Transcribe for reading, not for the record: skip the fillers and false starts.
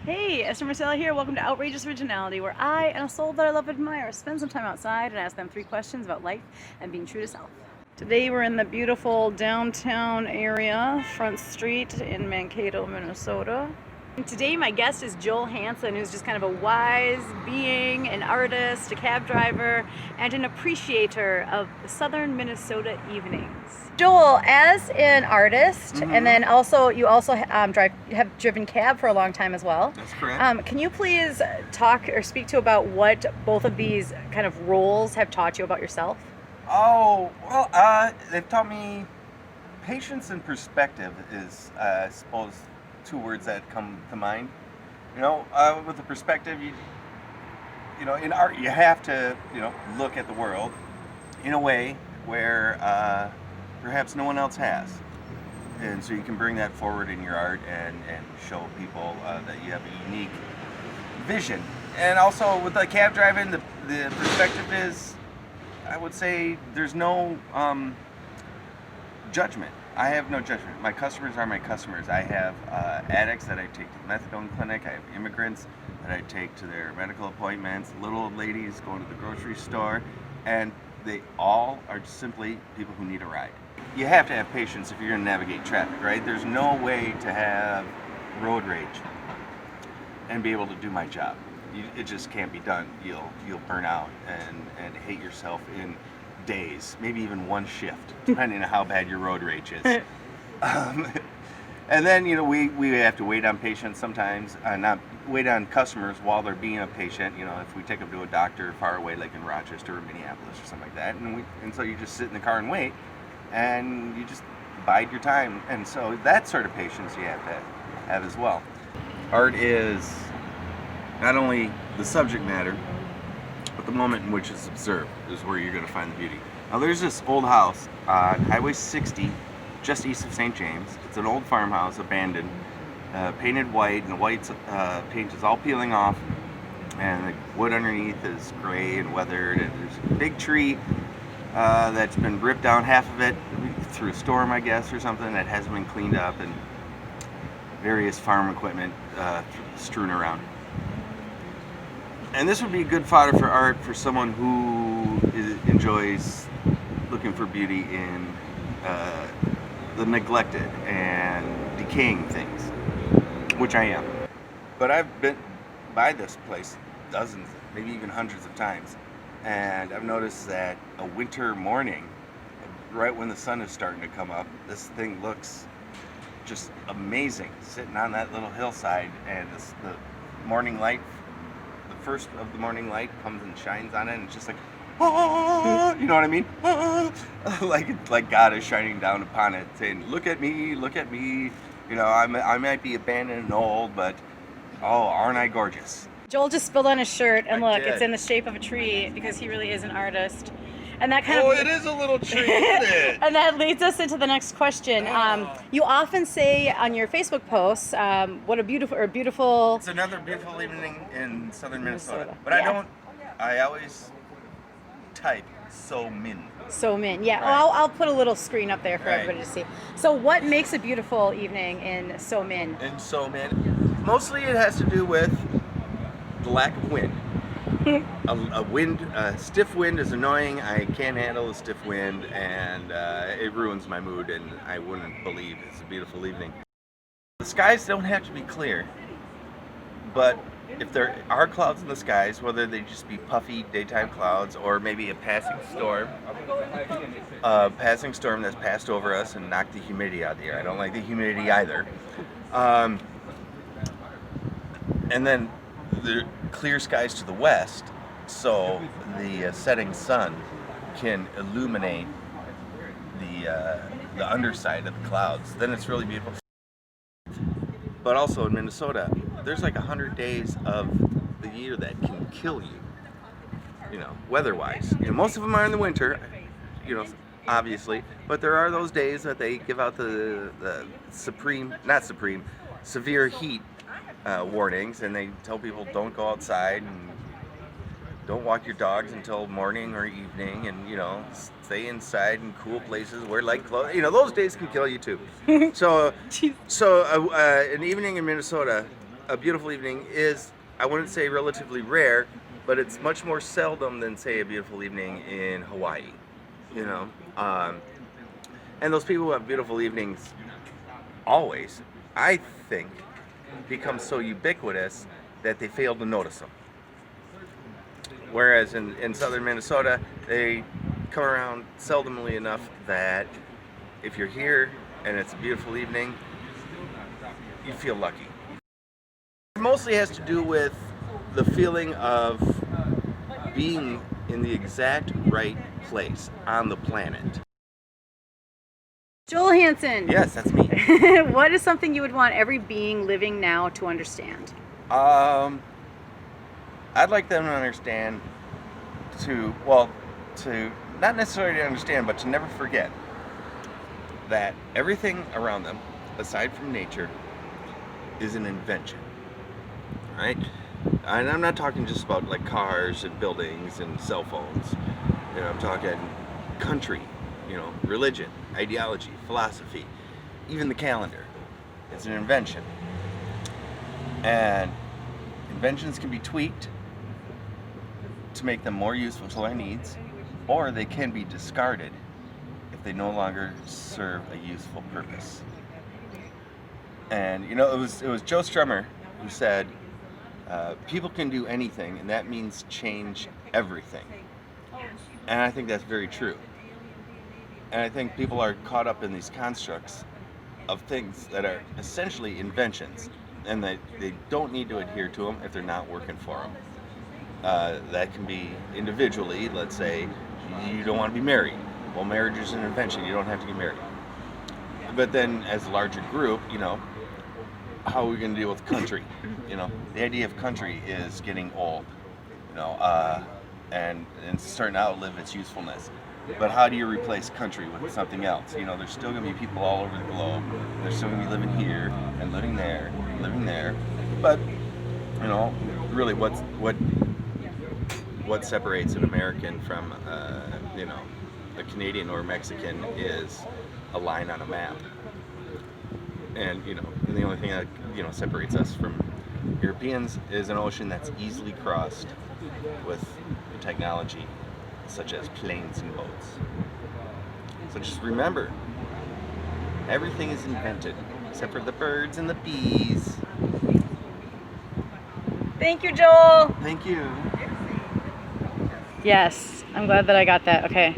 Hey, Esther Marcella here. Welcome to Outrageous Originality, where I and a soul that I love and admire spend some time outside and ask them 3 questions about life and being true to self. Today we're in the beautiful downtown area, Front Street in Mankato, Minnesota. And today my guest is Joel Hansen, who's just kind of a wise being, an artist, a cab driver, and an appreciator of the southern Minnesota evenings. Joel, as an artist, and then you also have driven cab for a long time as well. That's correct. Can you please talk or speak to about what both of these kind of roles have taught you about yourself? Oh, well, they've taught me patience and perspective is, I suppose, 2 words that come to mind. With the perspective, in art, you have to, look at the world in a way where perhaps no one else has. And so you can bring that forward in your art and show people that you have a unique vision. And also with the cab driving, the perspective is, I would say, there's no judgment. I have no judgment. My customers are my customers. I have addicts that I take to the methadone clinic. I have immigrants that I take to their medical appointments, little old ladies going to the grocery store, and they all are simply people who need a ride. You have to have patience if you're going to navigate traffic, right? There's no way to have road rage and be able to do my job. It just can't be done. You'll burn out and hate yourself in days, maybe even one shift, depending on how bad your road rage is. And then we have to wait on patients sometimes, not wait on customers while they're being a patient. If we take them to a doctor far away, like in Rochester or Minneapolis or something like that, and so you just sit in the car and wait, and you just bide your time. And so that sort of patience you have to have as well. Art is not only the subject matter, but the moment in which it's observed is where you're going to find the beauty. Now there's this old house on Highway 60, just east of St. James. It's an old farmhouse, abandoned, painted white, and the white paint is all peeling off, and the wood underneath is gray and weathered, and there's a big tree that's been ripped down, half of it through a storm, I guess, or something, that hasn't been cleaned up, and various farm equipment strewn around. And this would be good fodder for art for someone who enjoys looking for beauty in the neglected and decaying things, which I am. But I've been by this place dozens, maybe even hundreds of times, and I've noticed that a winter morning, right when the sun is starting to come up, this thing looks just amazing, sitting on that little hillside, and the morning light, the first of the morning light comes and shines on it, and it's just like, ah, you know what I mean? Ah, like God is shining down upon it, saying, look at me, look at me. I might be abandoned and old, but oh, aren't I gorgeous? Joel just spilled on his shirt, and I look, did. it's in the shape of a tree because he really is an artist. And that kind Oh, of it is a little tree, isn't it? And that leads us into the next question. You often say on your Facebook posts, what a beautiful. It's another beautiful evening in southern Minnesota. But Yeah. I always type SoMn. SoMn, yeah. Right. Well, I'll put a little screen up there for Right. everybody to see. So what makes a beautiful evening in SoMn? In SoMn, mostly it has to do with the lack of wind. A stiff wind is annoying. I can't handle a stiff wind, and it ruins my mood, and I wouldn't believe it's a beautiful evening. The skies don't have to be clear, but if there are clouds in the skies, whether they just be puffy daytime clouds or maybe a passing storm that's passed over us and knocked the humidity out of the air. I don't like the humidity either. And then the clear skies to the west, so the setting sun can illuminate the underside of the clouds. Then it's really beautiful. But also in Minnesota, there's like 100 days of the year that can kill you, weather-wise. Most of them are in the winter, obviously, but there are those days that they give out the severe heat warnings, and they tell people don't go outside and don't walk your dogs until morning or evening, and stay inside in cool places, wear light clothes. Those days can kill you too. So an evening in Minnesota a beautiful evening is, I wouldn't say relatively rare, but it's much more seldom than, say, a beautiful evening in Hawaii, you know. And those people who have beautiful evenings always, I think, become so ubiquitous that they fail to notice them. Whereas in southern Minnesota, they come around seldomly enough that if you're here and it's a beautiful evening, you feel lucky. It mostly has to do with the feeling of being in the exact right place on the planet. Joel Hansen. Yes, that's me. What is something you would want every being living now to understand? I'd like them to understand to not necessarily to understand, but to never forget that everything around them, aside from nature, is an invention, right? And I'm not talking just about like cars and buildings and cell phones. You know, I'm talking country, you know, religion, ideology, philosophy, even the calendar. It's an invention. And inventions can be tweaked to make them more useful to our needs, or they can be discarded if they no longer serve a useful purpose. And you know, it was Joe Strummer who said, people can do anything, and that means change everything. And I think that's very true. And I think people are caught up in these constructs of things that are essentially inventions, and they don't need to adhere to them if they're not working for them. That can be individually. Let's say you don't want to be married. Well, marriage is an invention. You don't have to get married. But then as a larger group, you know, how are we going to deal with country? You know, the idea of country is getting old, you know, and starting to outlive its usefulness. But how do you replace country with something else? You know, there's still going to be people all over the globe. They're still going to be living here and living there, living there. But, you know, really what separates an American from, you know, a Canadian or Mexican is a line on a map. And, you know, and the only thing that, you know, separates us from Europeans is an ocean that's easily crossed with technology such as planes and boats. So just remember, everything is invented except for the birds and the bees. Thank you, Joel. Thank you. Yes, I'm glad that I got that. Okay.